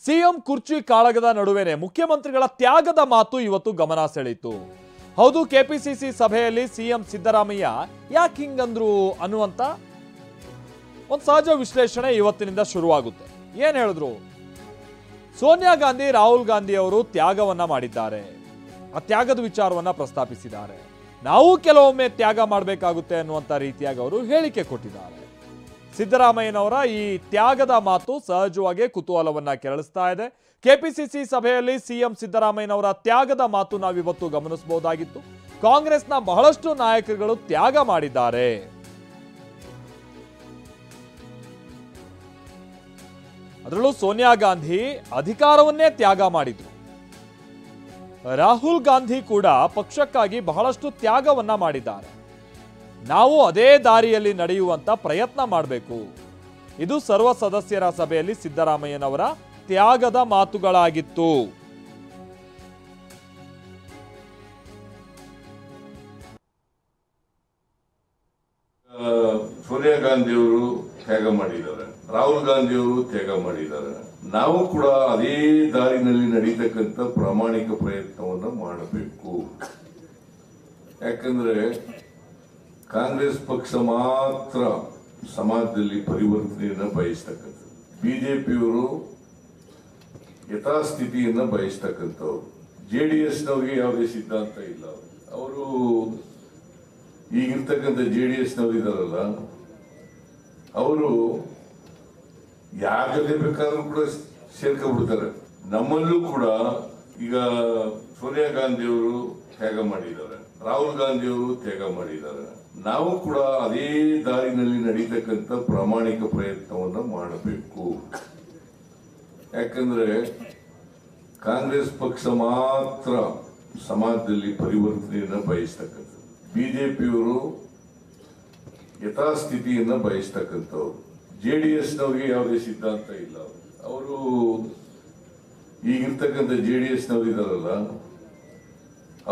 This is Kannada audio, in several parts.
ಸಿಎಂ ಕುರ್ಚಿ ಕಾಳಗದ ನಡುವೆನೇ ಮುಖ್ಯಮಂತ್ರಿಗಳ ತ್ಯಾಗದ ಮಾತು ಇವತ್ತು ಗಮನ ಸೆಳೆಯಿತು. ಹೌದು, ಕೆಪಿಸಿಸಿ ಸಭೆಯಲ್ಲಿ ಸಿಎಂ ಸಿದ್ದರಾಮಯ್ಯ ಯಾಕೆ ಹಿಂಗಂದ್ರು ಅನ್ನುವಂತ ಒಂದು ಸಹಜ ವಿಶ್ಲೇಷಣೆ ಇವತ್ತಿನಿಂದ ಶುರುವಾಗುತ್ತೆ. ಏನ್ ಹೇಳಿದ್ರು? ಸೋನಿಯಾ ಗಾಂಧಿ, ರಾಹುಲ್ ಗಾಂಧಿ ಅವರು ತ್ಯಾಗವನ್ನ ಮಾಡಿದ್ದಾರೆ. ಆ ತ್ಯಾಗದ ವಿಚಾರವನ್ನ ಪ್ರಸ್ತಾಪಿಸಿದ್ದಾರೆ. ನಾವು ಕೆಲವೊಮ್ಮೆ ತ್ಯಾಗ ಮಾಡಬೇಕಾಗುತ್ತೆ ಅನ್ನುವಂತ ರೀತಿಯಾಗಿ ಅವರು ಹೇಳಿಕೆ ಕೊಟ್ಟಿದ್ದಾರೆ. ಸಿದ್ದರಾಮಯ್ಯನವರ ಈ ತ್ಯಾಗದ ಮಾತು ಸಹಜವಾಗಿ ಕುತೂಹಲವನ್ನ ಕೆರಳಿಸ್ತಾ ಇದೆ. ಕೆಪಿಸಿಸಿ ಸಭೆಯಲ್ಲಿ ಸಿಎಂ ಸಿದ್ದರಾಮಯ್ಯನವರ ತ್ಯಾಗದ ಮಾತು ನಾವಿವತ್ತು ಗಮನಿಸಬಹುದಾಗಿತ್ತು. ಕಾಂಗ್ರೆಸ್ನ ಬಹಳಷ್ಟು ನಾಯಕರುಗಳು ತ್ಯಾಗ ಮಾಡಿದ್ದಾರೆ. ಅದರಲ್ಲೂ ಸೋನಿಯಾ ಗಾಂಧಿ ಅಧಿಕಾರವನ್ನೇ ತ್ಯಾಗ ಮಾಡಿದ್ರು. ರಾಹುಲ್ ಗಾಂಧಿ ಕೂಡ ಪಕ್ಷಕ್ಕಾಗಿ ಬಹಳಷ್ಟು ತ್ಯಾಗವನ್ನ ಮಾಡಿದ್ದಾರೆ. ನಾವು ಅದೇ ದಾರಿಯಲ್ಲಿ ನಡೆಯುವಂತ ಪ್ರಯತ್ನ ಮಾಡಬೇಕು. ಇದು ಸರ್ವ ಸದಸ್ಯರ ಸಭೆಯಲ್ಲಿ ಸಿದ್ದರಾಮಯ್ಯನವರ ತ್ಯಾಗದ ಮಾತುಗಳಾಗಿತ್ತು. ಸೋನಿಯಾ ಗಾಂಧಿ ಅವರು ತ್ಯಾಗ ಮಾಡಿದ್ದಾರೆ, ರಾಹುಲ್ ಗಾಂಧಿ ಅವರು ತ್ಯಾಗ ಮಾಡಿದ್ದಾರೆ. ನಾವು ಕೂಡ ಅದೇ ದಾರಿನಲ್ಲಿ ನಡೀತಕ್ಕಂಥ ಪ್ರಾಮಾಣಿಕ ಪ್ರಯತ್ನವನ್ನು ಮಾಡಬೇಕು. ಯಾಕಂದ್ರೆ ಕಾಂಗ್ರೆಸ್ ಪಕ್ಷ ಮಾತ್ರ ಸಮಾಜದಲ್ಲಿ ಪರಿವರ್ತನೆಯನ್ನು ಬಯಸ್ತಕ್ಕಂಥದ್ದು. ಬಿಜೆಪಿಯವರು ಯಥಾಸ್ಥಿತಿಯನ್ನ ಬಯಸ್ತಕ್ಕಂಥವ್ರು. ಜೆಡಿಎಸ್ನವ್ರಿಗೆ ಯಾವುದೇ ಸಿದ್ಧಾಂತ ಇಲ್ಲ. ಅವರು ಈಗಿರ್ತಕ್ಕಂಥ ಜೆಡಿಎಸ್ನವ್ರು ಇದಾರಲ್ಲ, ಅವರು ಯಾರ ಜೊತೆ ಬೇಕಾದ್ರೂ ಕೂಡ ಸೇರ್ಕೊಂಡ್ಬಿಡ್ತಾರೆ. ನಮ್ಮಲ್ಲೂ ಕೂಡ ಈಗ ಸೋನಿಯಾ ಗಾಂಧಿ ಅವರು ತ್ಯಾಗ ಮಾಡಿದ್ದಾರೆ, ರಾಹುಲ್ ಗಾಂಧಿ ಅವರು ತ್ಯಾಗ ಮಾಡಿದ್ದಾರೆ. ನಾವು ಕೂಡ ಅದೇ ದಾರಿನಲ್ಲಿ ನಡೀತಕ್ಕಂಥ ಪ್ರಾಮಾಣಿಕ ಪ್ರಯತ್ನವನ್ನು ಮಾಡಬೇಕು. ಯಾಕಂದ್ರೆ ಕಾಂಗ್ರೆಸ್ ಪಕ್ಷ ಮಾತ್ರ ಸಮಾಜದಲ್ಲಿ ಪರಿವರ್ತನೆಯನ್ನು ಬಯಸ್ತಕ್ಕಂಥದ್ದು. ಬಿಜೆಪಿಯವರು ಯಥಾಸ್ಥಿತಿಯನ್ನ ಬಯಸ್ತಕ್ಕಂಥವ್ರು. ಜೆಡಿಎಸ್ನವ್ರಿಗೆ ಯಾವುದೇ ಸಿದ್ಧಾಂತ ಇಲ್ಲ. ಅವರು ಈಗಿರ್ತಕ್ಕಂಥ ಜೆಡಿಎಸ್ನವ್ರು ಇದಾರಲ್ಲ,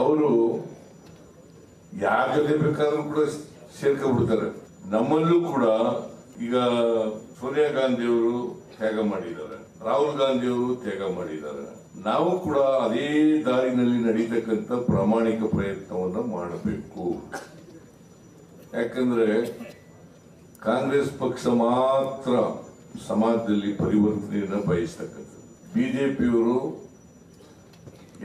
ಅವರು ಯಾರ ಜೊತೆ ಬೇಕಾದ್ರೂ ಕೂಡ ಸೇರ್ಕೊಂಡ್ಬಿಡ್ತಾರೆ. ನಮ್ಮಲ್ಲೂ ಕೂಡ ಈಗ ಸೋನಿಯಾ ಗಾಂಧಿ ಅವರು ತ್ಯಾಗ ಮಾಡಿದ್ದಾರೆ, ರಾಹುಲ್ ಗಾಂಧಿ ಅವರು ತ್ಯಾಗ ಮಾಡಿದ್ದಾರೆ. ನಾವು ಕೂಡ ಅದೇ ದಾರಿನಲ್ಲಿ ನಡೀತಕ್ಕಂಥ ಪ್ರಾಮಾಣಿಕ ಪ್ರಯತ್ನವನ್ನು ಮಾಡಬೇಕು. ಯಾಕಂದ್ರೆ ಕಾಂಗ್ರೆಸ್ ಪಕ್ಷ ಮಾತ್ರ ಸಮಾಜದಲ್ಲಿ ಪರಿವರ್ತನೆಯನ್ನು ಬಯಸ್ತಕ್ಕಂಥದ್ದು. ಬಿಜೆಪಿಯವರು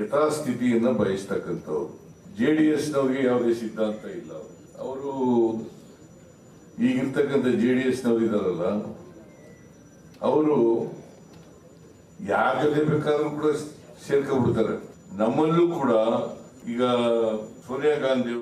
ಯಥಾಸ್ಥಿತಿಯನ್ನ ಬಯಸ್ತಕ್ಕಂಥವ್ರು. ಜೆಡಿಎಸ್ನವ್ರಿಗೆ ಯಾವುದೇ ಸಿದ್ಧಾಂತ ಇಲ್ಲ. ಅವರು ಈಗಿರ್ತಕ್ಕಂಥ ಜೆಡಿಎಸ್ನವ್ರು ಇದಾರಲ್ಲ, ಅವರು ಯಾರ ಜೊತೆ ಬೇಕಾದ್ರೂ ಕೂಡ ಸೇರ್ಕೊಂಡ್ಬಿಡ್ತಾರೆ. ನಮ್ಮಲ್ಲೂ ಕೂಡ ಈಗ ಸೋನಿಯಾ ಗಾಂಧಿ